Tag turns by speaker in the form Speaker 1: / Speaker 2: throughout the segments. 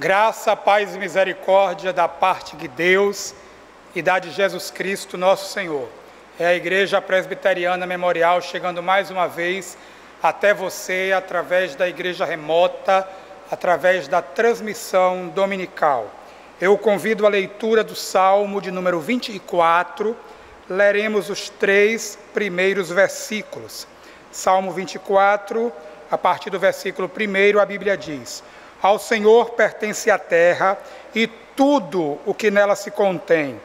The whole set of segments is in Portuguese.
Speaker 1: Graça, paz e misericórdia da parte de Deus e da de Jesus Cristo, nosso Senhor. É a Igreja Presbiteriana Memorial chegando mais uma vez até você através da igreja remota, através da transmissão dominical. Eu convido a leitura do Salmo de número 24, leremos os 3 primeiros versículos. Salmo 24, a partir do versículo 1, a Bíblia diz: Ao Senhor pertence a terra e tudo o que nela se contém,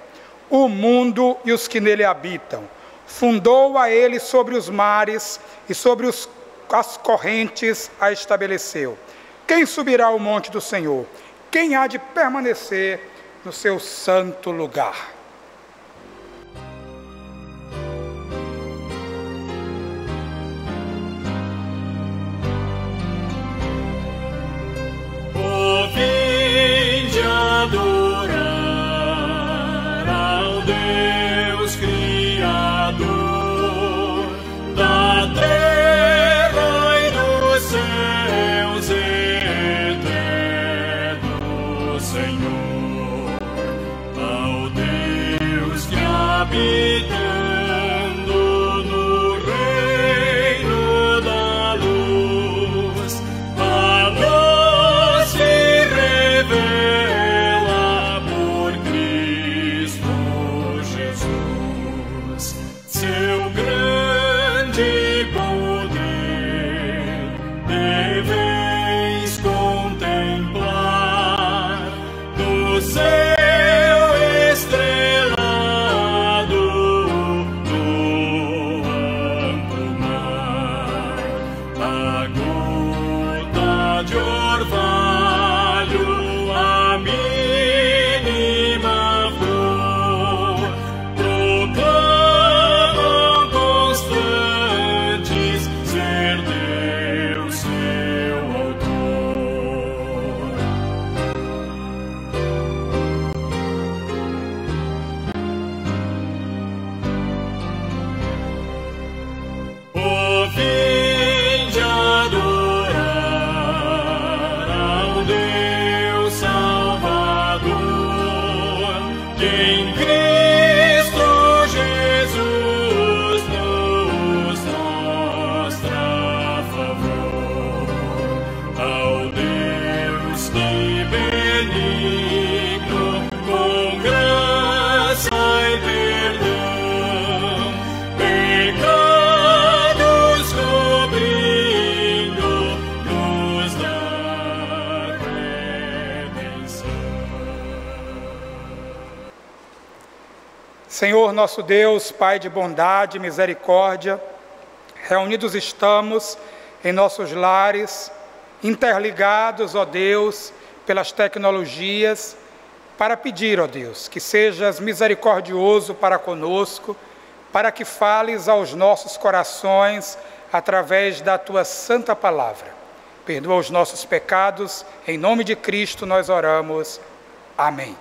Speaker 1: o mundo e os que nele habitam. Fundou a ele sobre os mares e sobre as correntes a estabeleceu. Quem subirá ao monte do Senhor? Quem há de permanecer no seu santo lugar?
Speaker 2: Adorar ao Deus Criador da terra e dos céus, eterno Senhor, ao Deus que habitando no reino da luz, a nós se revela por Cristo Jesus. Seu grande poder deveis contemplar do céu estrelado, no amplo mar, a gota de orvalho, a mínima flor, proclamam constantes ser Deus seu autor. Vinde adorar ao Deus Salvador, que em Cristo Jesus nos mostra favor. Ao Deus que benigno, com graça e perdão, pecados cobrindo, nos dá redenção.
Speaker 1: Senhor nosso Deus, Pai de bondade e misericórdia, reunidos estamos em nossos lares, interligados, ó Deus, pelas tecnologias, para pedir, ó Deus, que sejas misericordioso para conosco, para que fales aos nossos corações através da Tua santa palavra. Perdoa os nossos pecados, em nome de Cristo nós oramos. Amém.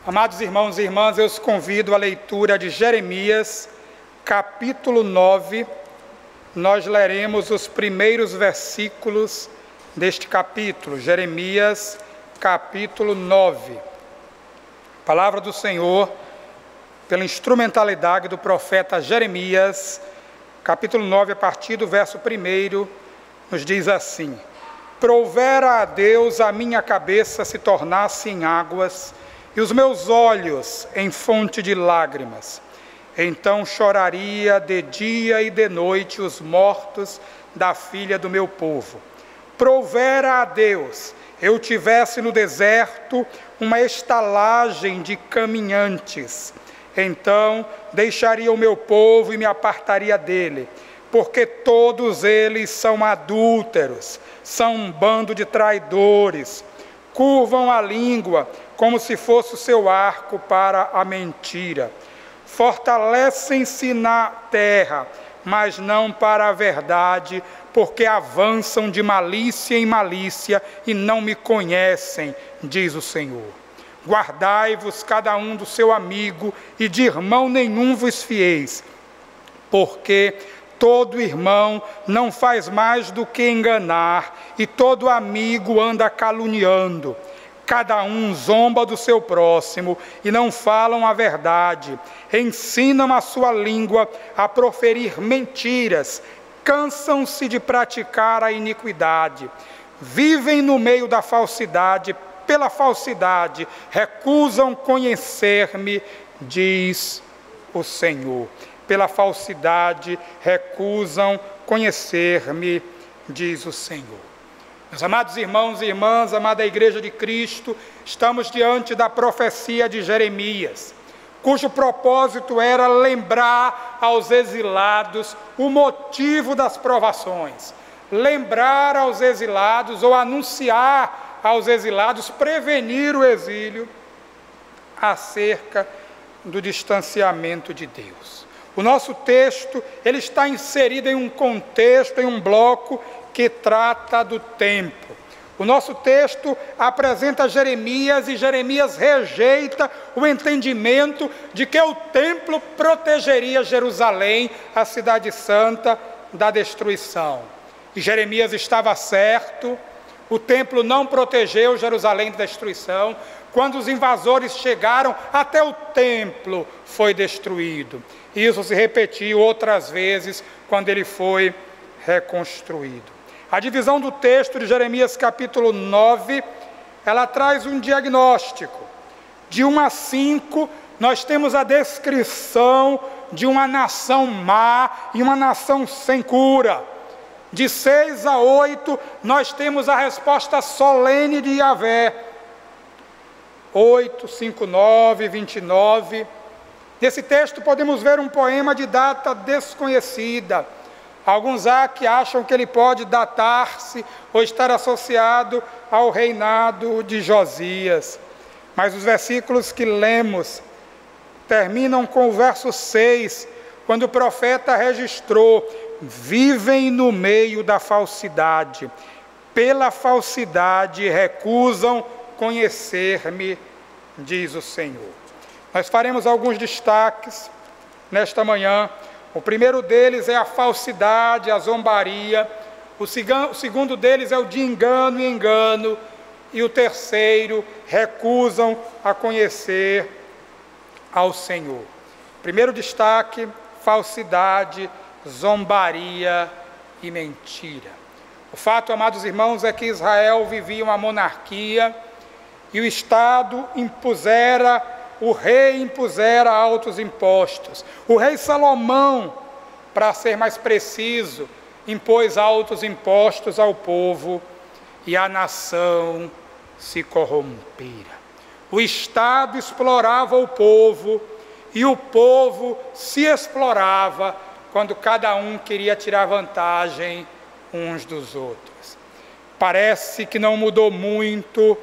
Speaker 1: Amados irmãos e irmãs, eu os convido à leitura de Jeremias, capítulo 9. Nós leremos os primeiros versículos deste capítulo, Jeremias, capítulo 9. Palavra do Senhor, pela instrumentalidade do profeta Jeremias, capítulo 9, a partir do verso 1, nos diz assim: Provera a Deus a minha cabeça se tornasse em águas, e os meus olhos em fonte de lágrimas. Então choraria de dia e de noite os mortos da filha do meu povo. Provera a Deus, eu tivesse no deserto uma estalagem de caminhantes. Então deixaria o meu povo e me apartaria dele, porque todos eles são adúlteros, são um bando de traidores, curvam a língua como se fosse o seu arco para a mentira. Fortalecem-se na terra, mas não para a verdade, porque avançam de malícia em malícia e não me conhecem, diz o Senhor. Guardai-vos cada um do seu amigo e de irmão nenhum vos fieis, porque todo irmão não faz mais do que enganar, e todo amigo anda caluniando. Cada um zomba do seu próximo e não falam a verdade. Ensinam a sua língua a proferir mentiras. Cansam-se de praticar a iniquidade. Vivem no meio da falsidade. Pela falsidade recusam conhecer-me, diz o Senhor. Pela falsidade recusam conhecer-me, diz o Senhor. Meus amados irmãos e irmãs, amada Igreja de Cristo, estamos diante da profecia de Jeremias, cujo propósito era lembrar aos exilados o motivo das provações, lembrar aos exilados ou anunciar aos exilados, prevenir o exílio acerca do distanciamento de Deus. O nosso texto, ele está inserido em um contexto, em um bloco que trata do templo. O nosso texto apresenta Jeremias e Jeremias rejeita o entendimento de que o templo protegeria Jerusalém, a cidade santa, da destruição. E Jeremias estava certo, o templo não protegeu Jerusalém da destruição. Quando os invasores chegaram, até o templo foi destruído. Isso se repetiu outras vezes quando ele foi reconstruído. A divisão do texto de Jeremias capítulo 9, ela traz um diagnóstico. De 1 a 5, nós temos a descrição de uma nação má e uma nação sem cura. De 6 a 8, nós temos a resposta solene de Yahvé. 8, 5, 9, 29. Nesse texto podemos ver um poema de data desconhecida. Alguns há que acham que ele pode datar-se ou estar associado ao reinado de Josias. Mas os versículos que lemos terminam com o verso 6, quando o profeta registrou: vivem no meio da falsidade, pela falsidade recusam conhecer-me, diz o Senhor. Nós faremos alguns destaques nesta manhã. O primeiro deles é a falsidade, a zombaria. O segundo deles é o de engano e engano. E o terceiro, recusam a conhecer ao Senhor. Primeiro destaque, falsidade, zombaria e mentira. O fato, amados irmãos, é que Israel vivia uma monarquia e o Estado o rei impusera altos impostos. O rei Salomão, para ser mais preciso, impôs altos impostos ao povo e a nação se corrompera. O Estado explorava o povo e o povo se explorava quando cada um queria tirar vantagem uns dos outros. Parece que não mudou muito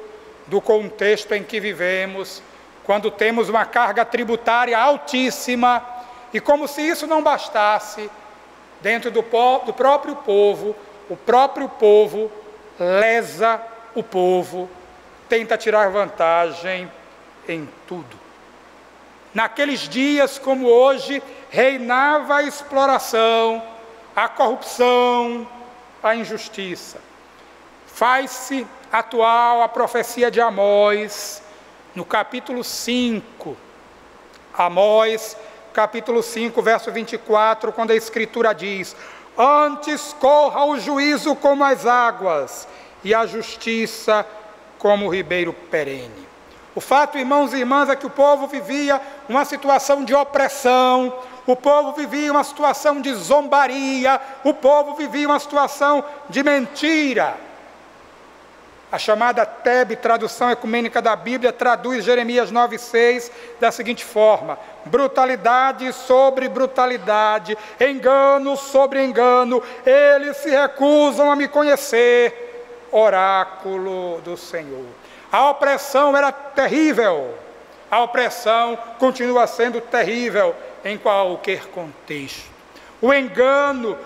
Speaker 1: do contexto em que vivemos, quando temos uma carga tributária altíssima, e como se isso não bastasse, dentro do próprio povo, o próprio povo lesa o povo, tenta tirar vantagem em tudo. Naqueles dias, como hoje, reinava a exploração, a corrupção, a injustiça. Faz-se atual a profecia de Amós, no capítulo 5. Amós, capítulo 5, verso 24, quando a Escritura diz: antes corra o juízo como as águas, e a justiça como o ribeiro perene. O fato, irmãos e irmãs, é que o povo vivia uma situação de opressão, o povo vivia uma situação de zombaria, o povo vivia uma situação de mentira. A chamada TEB, tradução ecumênica da Bíblia, traduz Jeremias 9,6 da seguinte forma: brutalidade sobre brutalidade, engano sobre engano, eles se recusam a me conhecer, oráculo do Senhor. A opressão era terrível, a opressão continua sendo terrível em qualquer contexto. O engano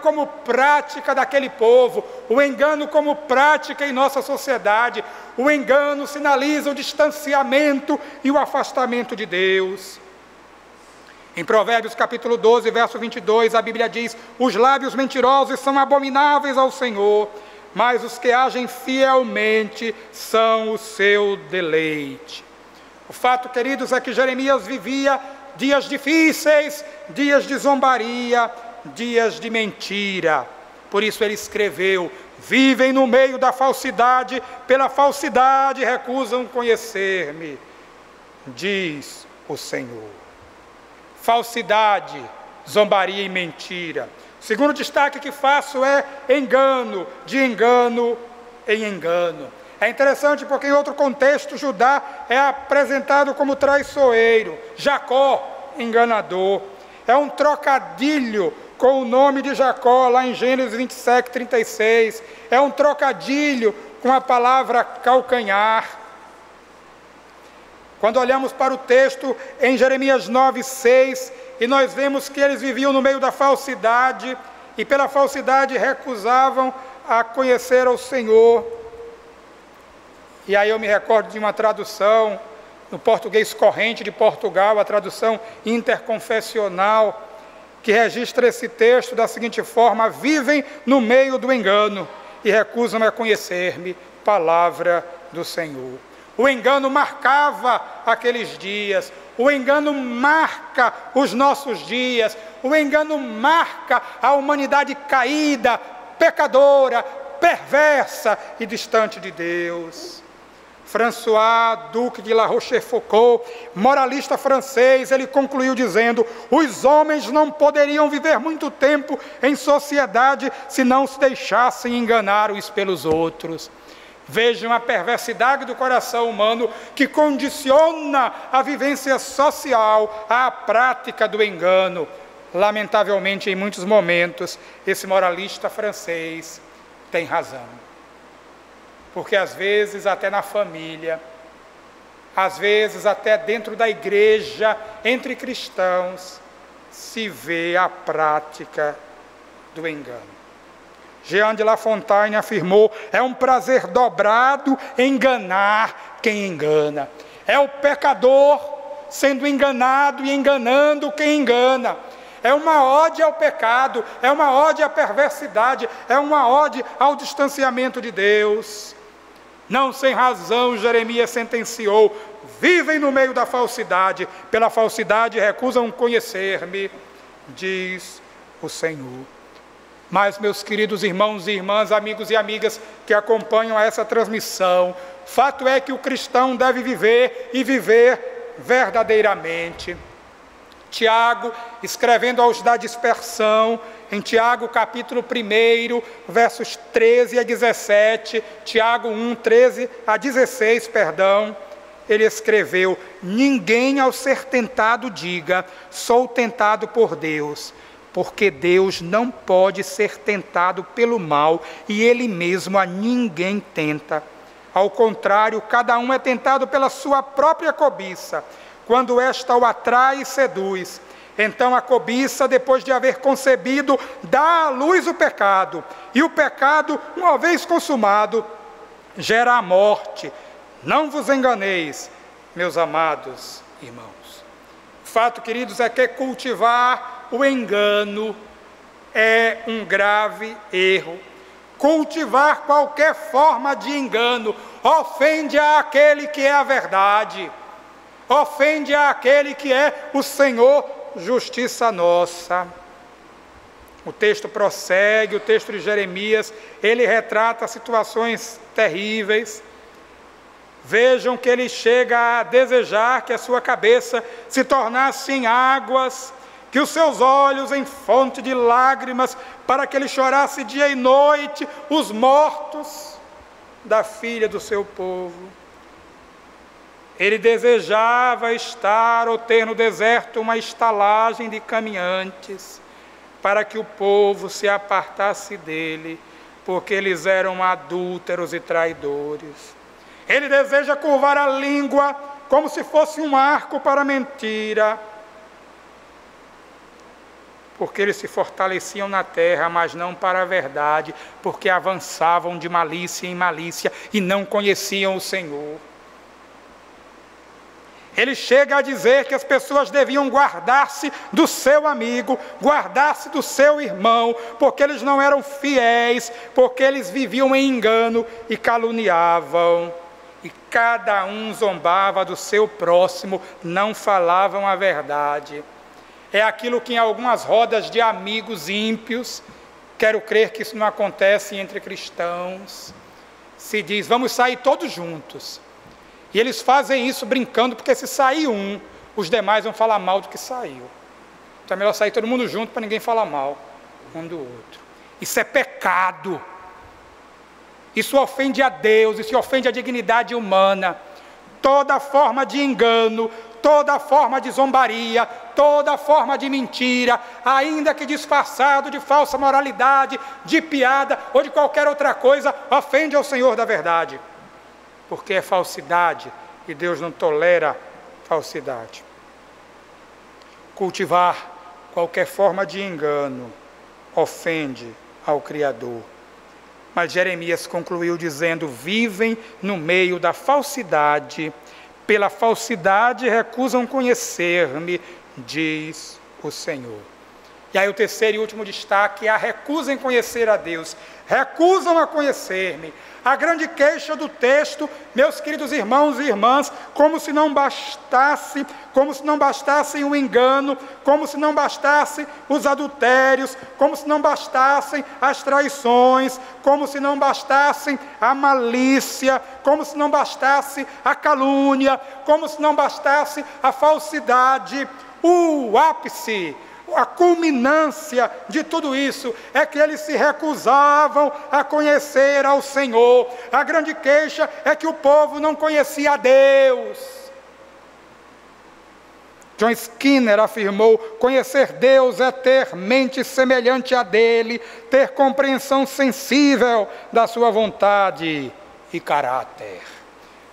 Speaker 1: como prática daquele povo, o engano como prática em nossa sociedade, o engano sinaliza o distanciamento e o afastamento de Deus. Em Provérbios capítulo 12, verso 22, a Bíblia diz: os lábios mentirosos são abomináveis ao Senhor, mas os que agem fielmente são o seu deleite. O fato, queridos, é que Jeremias vivia dias difíceis, dias de zombaria, dias de mentira. Por isso ele escreveu: vivem no meio da falsidade, pela falsidade recusam conhecer-me, diz o Senhor. Falsidade, zombaria e mentira. O segundo destaque que faço é engano, de engano em engano. É interessante porque em outro contexto Judá é apresentado como traiçoeiro, Jacó, enganador. É um trocadilho com o nome de Jacó, lá em Gênesis 27, 36. É um trocadilho com a palavra calcanhar. Quando olhamos para o texto em Jeremias 9,6, e nós vemos que eles viviam no meio da falsidade, e pela falsidade recusavam a conhecer ao Senhor. E aí eu me recordo de uma tradução no português corrente de Portugal, a tradução interconfessional, que registra esse texto da seguinte forma: vivem no meio do engano e recusam a conhecer-me, palavra do Senhor. O engano marcava aqueles dias, o engano marca os nossos dias, o engano marca a humanidade caída, pecadora, perversa e distante de Deus. François Duc de La Rochefoucauld, moralista francês, ele concluiu dizendo: os homens não poderiam viver muito tempo em sociedade se não se deixassem enganar uns pelos outros. Vejam a perversidade do coração humano que condiciona a vivência social à prática do engano. Lamentavelmente, em muitos momentos, esse moralista francês tem razão. Porque às vezes até na família, às vezes até dentro da igreja, entre cristãos, se vê a prática do engano. Jean de La Fontaine afirmou: é um prazer dobrado enganar quem engana. É o pecador sendo enganado e enganando quem engana. É uma ode ao pecado, é uma ode à perversidade, é uma ode ao distanciamento de Deus. Não sem razão, Jeremias sentenciou: vivem no meio da falsidade, pela falsidade recusam conhecer-me, diz o Senhor. Mas, meus queridos irmãos e irmãs, amigos e amigas que acompanham essa transmissão, fato é que o cristão deve viver e viver verdadeiramente. Tiago, escrevendo aos da dispersão, em Tiago capítulo 1, versos 13 a 17, Tiago 1, 13 a 16, ele escreveu: ninguém ao ser tentado diga, sou tentado por Deus, porque Deus não pode ser tentado pelo mal, e Ele mesmo a ninguém tenta. Ao contrário, cada um é tentado pela sua própria cobiça, quando esta o atrai e seduz. Então a cobiça, depois de haver concebido, dá à luz o pecado, e o pecado, uma vez consumado, gera a morte. Não vos enganeis, meus amados irmãos. O fato, queridos, é que cultivar o engano é um grave erro. Cultivar qualquer forma de engano ofende àquele que é a verdade, ofende àquele que é o Senhor, justiça nossa. O texto prossegue, o texto de Jeremias, ele retrata situações terríveis. Vejam que ele chega a desejar que a sua cabeça se tornasse em águas, que os seus olhos em fonte de lágrimas, para que ele chorasse dia e noite os mortos da filha do seu povo. Ele desejava estar ou ter no deserto uma estalagem de caminhantes, para que o povo se apartasse dele, porque eles eram adúlteros e traidores. Ele deseja curvar a língua como se fosse um arco para a mentira, porque eles se fortaleciam na terra, mas não para a verdade, porque avançavam de malícia em malícia e não conheciam o Senhor. Ele chega a dizer que as pessoas deviam guardar-se do seu amigo, guardar-se do seu irmão, porque eles não eram fiéis, porque eles viviam em engano e caluniavam. E cada um zombava do seu próximo, não falavam a verdade. É aquilo que em algumas rodas de amigos ímpios, quero crer que isso não acontece entre cristãos, se diz, vamos sair todos juntos. E eles fazem isso brincando, porque se sair um, os demais vão falar mal do que saiu. Então é melhor sair todo mundo junto para ninguém falar mal um do outro. Isso é pecado. Isso ofende a Deus, isso ofende a dignidade humana. Toda forma de engano, toda forma de zombaria, toda forma de mentira, ainda que disfarçado de falsa moralidade, de piada ou de qualquer outra coisa, ofende ao Senhor da verdade. Porque é falsidade e Deus não tolera falsidade. Cultivar qualquer forma de engano ofende ao Criador. Mas Jeremias concluiu dizendo, vivem no meio da falsidade, pela falsidade recusam conhecer-me, diz o Senhor. E aí o terceiro e último destaque é a recusa em conhecer a Deus, recusam a conhecer-me. A grande queixa do texto, meus queridos irmãos e irmãs, como se não bastasse o engano, como se não bastasse os adultérios, como se não bastassem as traições, como se não bastassem a malícia, como se não bastasse a calúnia, como se não bastasse a falsidade. O ápice, a culminância de tudo isso é que eles se recusavam a conhecer ao Senhor. A grande queixa é que o povo não conhecia a Deus. John Skinner afirmou, conhecer Deus é ter mente semelhante a dele, ter compreensão sensível da sua vontade e caráter.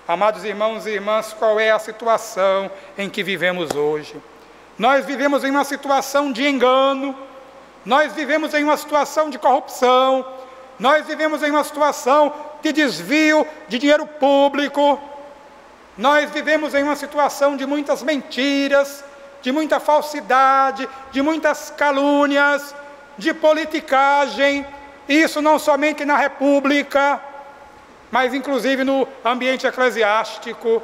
Speaker 1: Amados irmãos e irmãs, qual é a situação em que vivemos hoje? Nós vivemos em uma situação de engano, nós vivemos em uma situação de corrupção, nós vivemos em uma situação de desvio de dinheiro público, nós vivemos em uma situação de muitas mentiras, de muita falsidade, de muitas calúnias, de politicagem, isso não somente na República, mas inclusive no ambiente eclesiástico.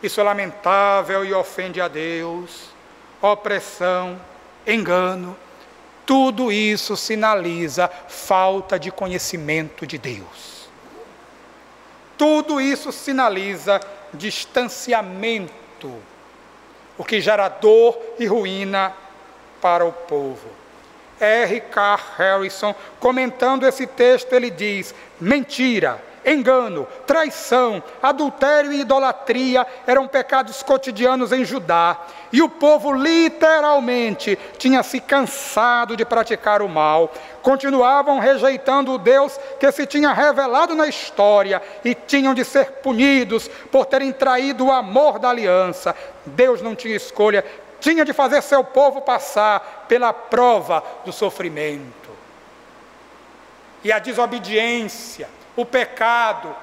Speaker 1: Isso é lamentável e ofende a Deus. Opressão, engano, tudo isso sinaliza falta de conhecimento de Deus. Tudo isso sinaliza distanciamento, o que gera dor e ruína para o povo. R.K. Harrison, comentando esse texto, ele diz, mentira, engano, traição, adultério e idolatria eram pecados cotidianos em Judá, e o povo literalmente tinha se cansado de praticar o mal. Continuavam rejeitando o Deus que se tinha revelado na história e tinham de ser punidos por terem traído o amor da aliança. Deus não tinha escolha, tinha de fazer seu povo passar pela prova do sofrimento. E a desobediência, o pecado,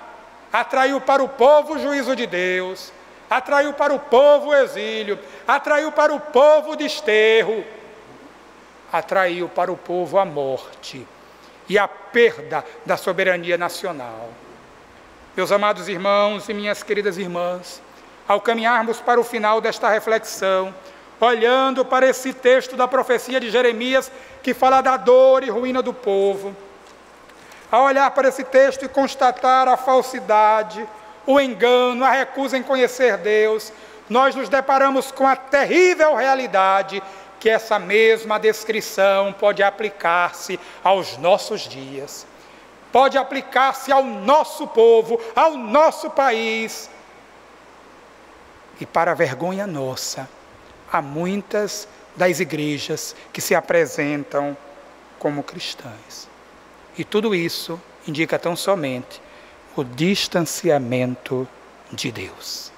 Speaker 1: atraiu para o povo o juízo de Deus, atraiu para o povo o exílio, atraiu para o povo o desterro, atraiu para o povo a morte e a perda da soberania nacional. Meus amados irmãos e minhas queridas irmãs, ao caminharmos para o final desta reflexão, olhando para esse texto da profecia de Jeremias, que fala da dor e ruína do povo, ao olhar para esse texto e constatar a falsidade, o engano, a recusa em conhecer Deus, nós nos deparamos com a terrível realidade que essa mesma descrição pode aplicar-se aos nossos dias, pode aplicar-se ao nosso povo, ao nosso país. E para a vergonha nossa, há muitas das igrejas que se apresentam como cristãs. E tudo isso indica tão somente o distanciamento de Deus.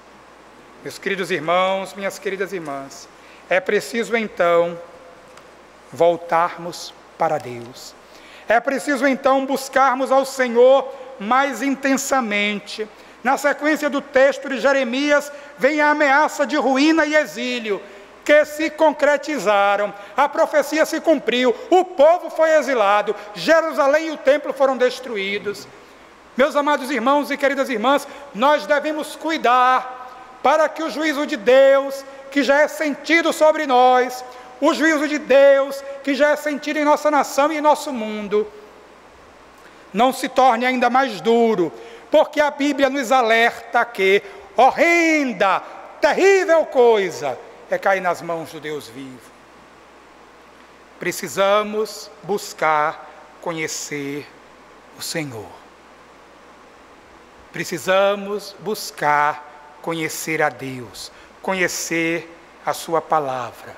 Speaker 1: Meus queridos irmãos, minhas queridas irmãs, é preciso então voltarmos para Deus. É preciso então buscarmos ao Senhor mais intensamente. Na sequência do texto de Jeremias, vem a ameaça de ruína e exílio, que se concretizaram, a profecia se cumpriu, o povo foi exilado, Jerusalém e o templo foram destruídos. Meus amados irmãos e queridas irmãs, nós devemos cuidar para que o juízo de Deus, que já é sentido sobre nós, o juízo de Deus, que já é sentido em nossa nação e em nosso mundo, não se torne ainda mais duro, porque a Bíblia nos alerta que horrenda, terrível coisa é cair nas mãos do Deus vivo. Precisamos buscar conhecer o Senhor. Precisamos buscar conhecer a Deus, conhecer a sua palavra.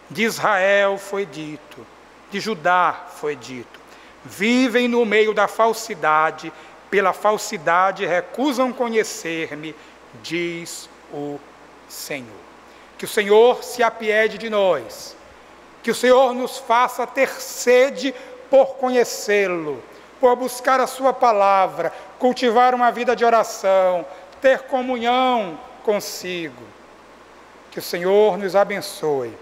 Speaker 1: De Israel foi dito, de Judá foi dito: vivem no meio da falsidade, pela falsidade recusam conhecer-me, diz o Senhor. Que o Senhor se apiede de nós, que o Senhor nos faça ter sede por conhecê-lo, por buscar a sua palavra, cultivar uma vida de oração, ter comunhão consigo. Que o Senhor nos abençoe,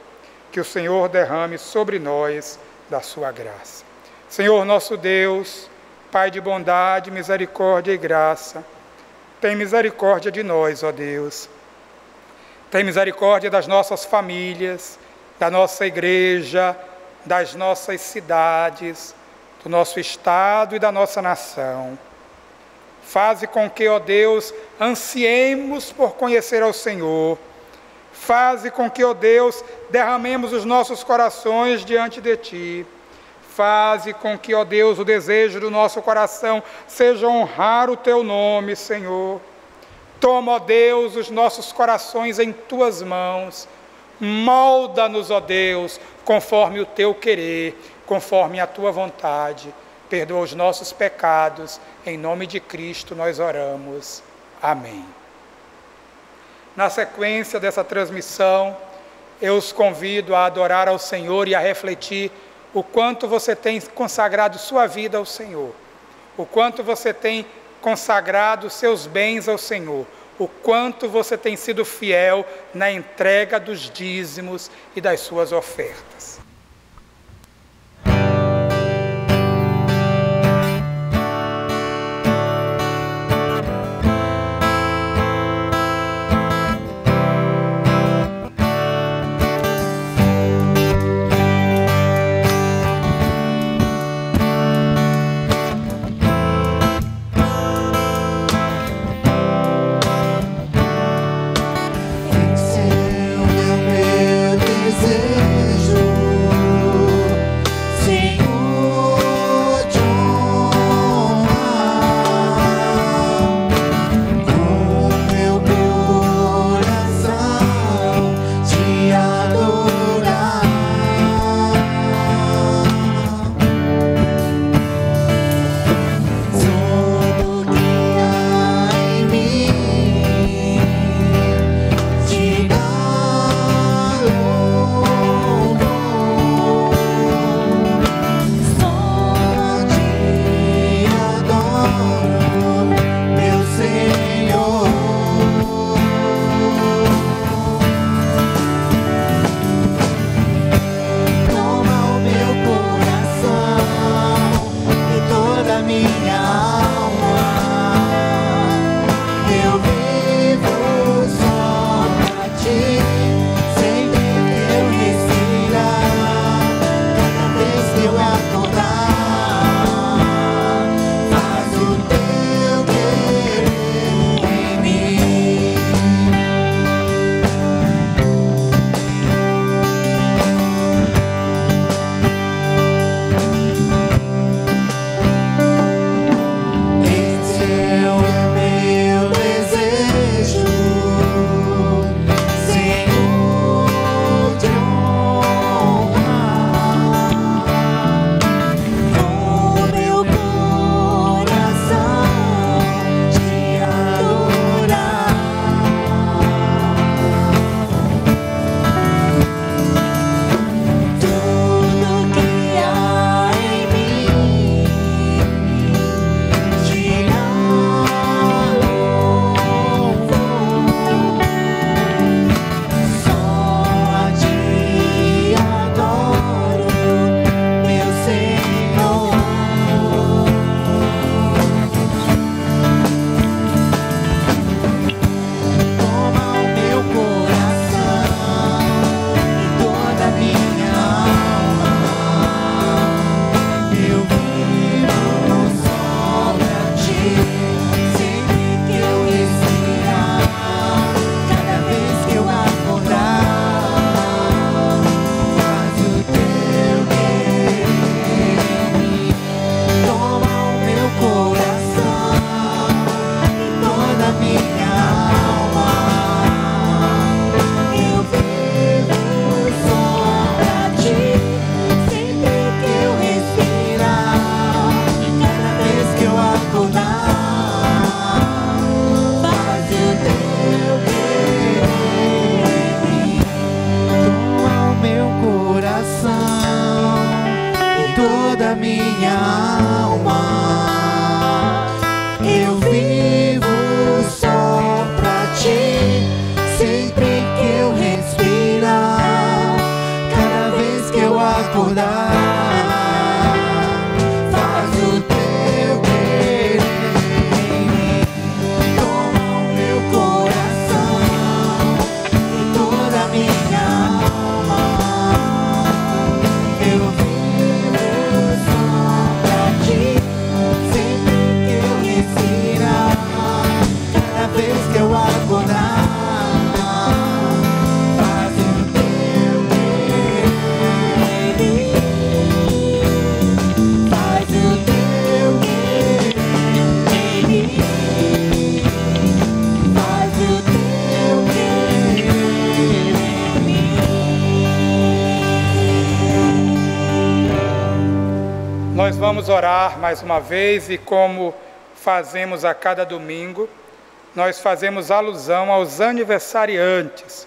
Speaker 1: que o Senhor derrame sobre nós da sua graça. Senhor nosso Deus, Pai de bondade, misericórdia e graça, tem misericórdia de nós, ó Deus. Tem misericórdia das nossas famílias, da nossa igreja, das nossas cidades, do nosso estado e da nossa nação. Faze com que, ó Deus, ansiemos por conhecer ao Senhor. Faze com que, ó Deus, derramemos os nossos corações diante de Ti. Faze com que, ó Deus, o desejo do nosso coração seja honrar o Teu nome, Senhor. Toma, ó Deus, os nossos corações em Tuas mãos. Molda-nos, ó Deus, conforme o Teu querer, conforme a Tua vontade. Perdoa os nossos pecados. Em nome de Cristo nós oramos. Amém. Na sequência dessa transmissão, eu os convido a adorar ao Senhor e a refletir o quanto você tem consagrado sua vida ao Senhor, o quanto você tem consagrado seus bens ao Senhor, o quanto você tem sido fiel na entrega dos dízimos e das suas ofertas.
Speaker 3: Esse é o meu desejo.
Speaker 1: orar mais uma vez e, como fazemos a cada domingo, nós fazemos alusão aos aniversariantes.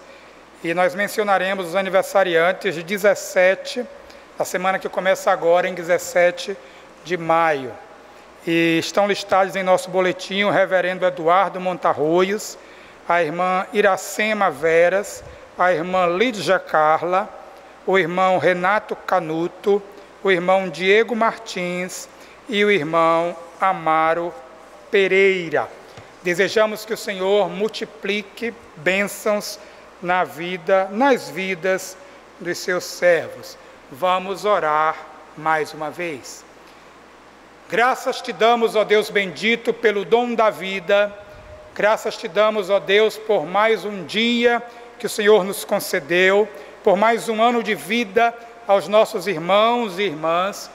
Speaker 1: E nós mencionaremos os aniversariantes de 17, a semana que começa agora, em 17 de maio. E estão listados em nosso boletim o reverendo Eduardo Montarroios, a irmã Iracema Veras, a irmã Lídia Carla, o irmão Renato Canuto, o irmão Diego Martins e o irmão Amaro Pereira. Desejamos que o Senhor multiplique bênçãos nas vidas dos seus servos. Vamos orar mais uma vez. Graças te damos, ó Deus bendito, pelo dom da vida. Graças te damos, ó Deus, por mais um dia que o Senhor nos concedeu, por mais um ano de vida aos nossos irmãos e irmãs,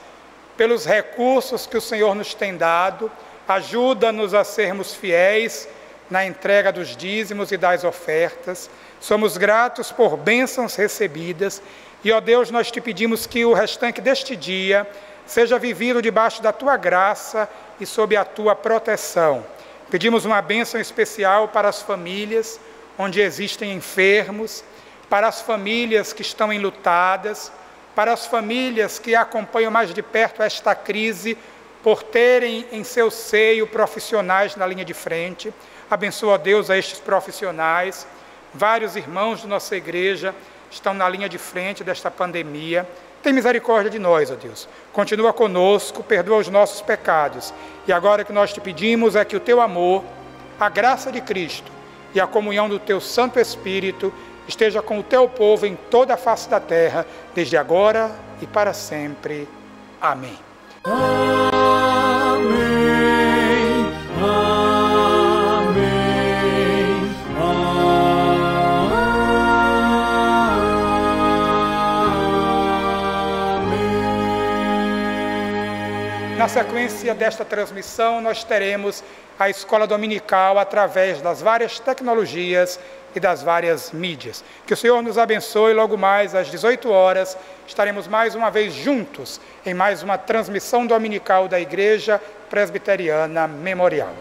Speaker 1: pelos recursos que o Senhor nos tem dado. Ajuda-nos a sermos fiéis na entrega dos dízimos e das ofertas. Somos gratos por bênçãos recebidas e, ó Deus, nós te pedimos que o restante deste dia seja vivido debaixo da tua graça e sob a tua proteção. Pedimos uma bênção especial para as famílias onde existem enfermos, para as famílias que estão enlutadas, para as famílias que acompanham mais de perto esta crise, por terem em seu seio profissionais na linha de frente. Abençoa, Deus, a estes profissionais. Vários irmãos de nossa igreja estão na linha de frente desta pandemia. Tem misericórdia de nós, ó Deus. Continua conosco, perdoa os nossos pecados. E agora o que nós te pedimos é que o teu amor, a graça de Cristo e a comunhão do teu Santo Espírito esteja com o teu povo em toda a face da terra, desde agora e para sempre. Amém.
Speaker 2: Amém, amém, amém.
Speaker 1: Na sequência desta transmissão, nós teremos a escola dominical através das várias tecnologias e das várias mídias. Que o Senhor nos abençoe. Logo mais às 18 horas estaremos mais uma vez juntos em mais uma transmissão dominical da Igreja Presbiteriana Memorial.